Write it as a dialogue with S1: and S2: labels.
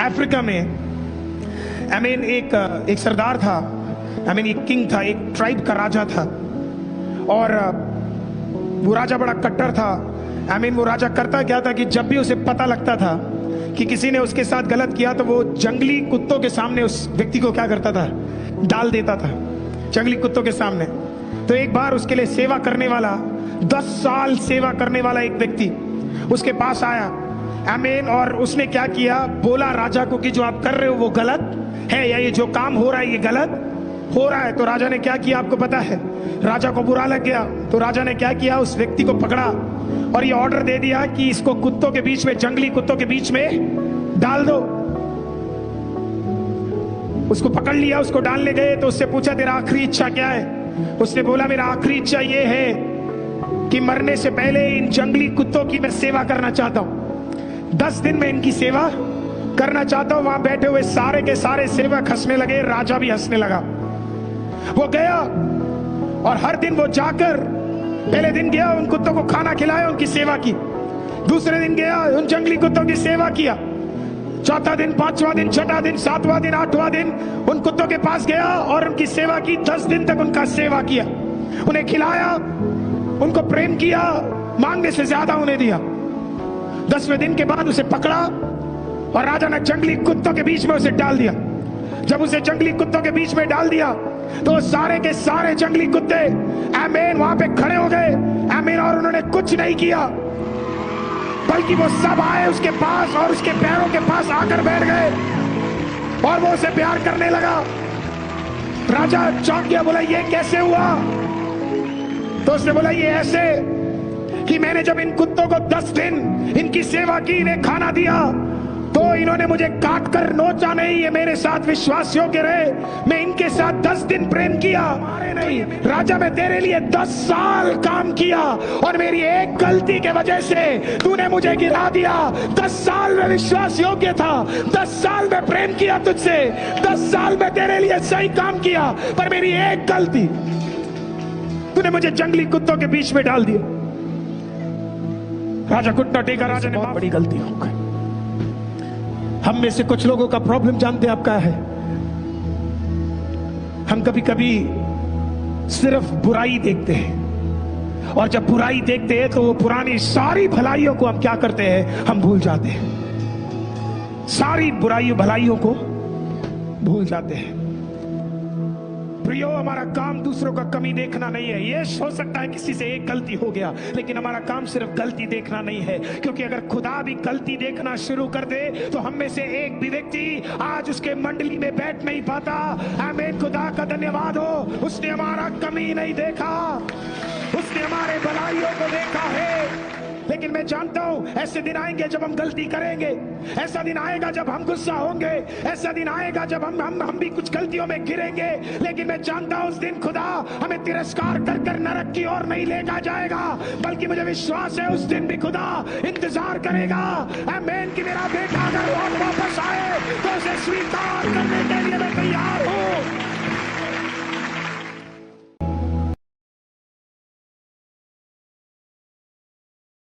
S1: Africa में एक सरदार था, एक किंग था, एक ट्राइब का राजा था। और वो राजा बड़ा कट्टर था। वो राजा करता क्या था कि जब भी उसे पता लगता था कि किसी ने उसके साथ गलत किया तो वो जंगली कुत्तों के सामने उस व्यक्ति को क्या करता था, डाल देता था जंगली कुत्तों के सामने। तो एक बार उसके लिए सेवा करने वाला, 10 साल सेवा करने वाला एक व्यक्ति उसके पास आया। और उसने क्या किया, बोला राजा को कि जो आप कर रहे हो वो गलत है, या ये जो काम हो रहा है ये गलत हो रहा है। तो राजा ने क्या किया आपको पता है? राजा को बुरा लग गया तो राजा ने क्या किया, उस व्यक्ति को पकड़ा और ये ऑर्डर दे दिया कि इसको कुत्तों के बीच में, जंगली कुत्तों के बीच में डाल दो। उसको पकड़ लिया, उसको डालने गए तो उससे पूछा तेरा आखिरी इच्छा क्या है? उसने बोला मेरा आखिरी इच्छा ये है कि मरने से पहले इन जंगली कुत्तों की मैं सेवा करना चाहता हूं। 10 दिन में इनकी सेवा करना चाहता हूं। वहां बैठे हुए सारे के सारे सेवक हंसने लगे, राजा भी हंसने लगा। वो गया और हर दिन वो जाकर, पहले दिन गया उन कुत्तों को खाना खिलाया, उनकी सेवा की। दूसरे दिन गया उन जंगली कुत्तों की सेवा किया। चौथा दिन, 5वां दिन, 6वां दिन, 7वां दिन, 8वां दिन उन कुत्तों के पास गया और उनकी सेवा की। 10 दिन तक उनका सेवा किया, उन्हें खिलाया, उनको प्रेम किया, मांगने से ज्यादा उन्हें दिया। 10वें दिन के बाद उसे पकड़ा और राजा ने जंगली कुत्तों के बीच में उसे डाल दिया। जब उसे जंगली कुत्तों के बीच में डाल दिया तो सारे के सारे जंगली कुत्ते वहां पे खड़े हो गए। और उन्होंने कुछ नहीं किया, बल्कि वो सब आए उसके पास और उसके पैरों के पास आकर बैठ गए और वो उसे प्यार करने लगा। राजा चौंक गया, बोला ये कैसे हुआ? तो उसने बोला ये ऐसे कि मैंने जब इन कुत्तों को 10 दिन इनकी सेवा की, इन्हें खाना दिया, तो इन्होंने मुझे काट कर नोचा नहीं, ये मेरे साथ विश्वास योग्य रहे। मैं इनके साथ 10 दिन प्रेम किया, मारे नहीं। राजा मैं तेरे लिए 10 साल काम किया और मेरी एक गलती के वजह से तूने मुझे गिरा दिया। 10 साल में विश्वास योग्य था, 10 साल में प्रेम किया तुझसे, 10 साल में तेरे लिए सही काम किया, पर मेरी एक गलती, तूने मुझे जंगली कुत्तों के बीच में डाल दिया। राजा घुटना टेका, राजा ने बहुत बड़ी गलती हो गई। हम में से कुछ लोगों का प्रॉब्लम जानते आप क्या है? हम कभी कभी सिर्फ बुराई देखते हैं और जब बुराई देखते हैं तो वो पुरानी सारी भलाइयों को हम क्या करते हैं, हम भूल जाते हैं। सारी बुराइयों भलाइयों को भूल जाते हैं। प्रियो, हमारा काम दूसरों का कमी देखना नहीं है। ये हो सकता है किसी से एक गलती हो गया, लेकिन हमारा काम सिर्फ गलती देखना नहीं है, क्योंकि अगर खुदा भी गलती देखना शुरू कर दे तो हम में से एक भी व्यक्ति आज उसके मंडली में बैठ नहीं पाता। आमीन। खुदा का धन्यवाद हो, उसने हमारा कमी नहीं देखा, उसने हमारे भलाइयों को देखा है। लेकिन मैं जानता हूं ऐसे दिन आएंगे जब हम गलती करेंगे, ऐसा दिन आएगा जब हम गुस्सा होंगे, ऐसा दिन आएगा जब हम भी कुछ गलतियों में गिरेंगे। लेकिन मैं जानता हूं उस दिन खुदा हमें तिरस्कार कर कर नरक की ओर नहीं लेकर जाएगा, बल्कि मुझे विश्वास है उस दिन भी खुदा इंतजार करेगा। आमीन कि मेरा बेटा अगर वापस आए तो उसे स्वीकार करने के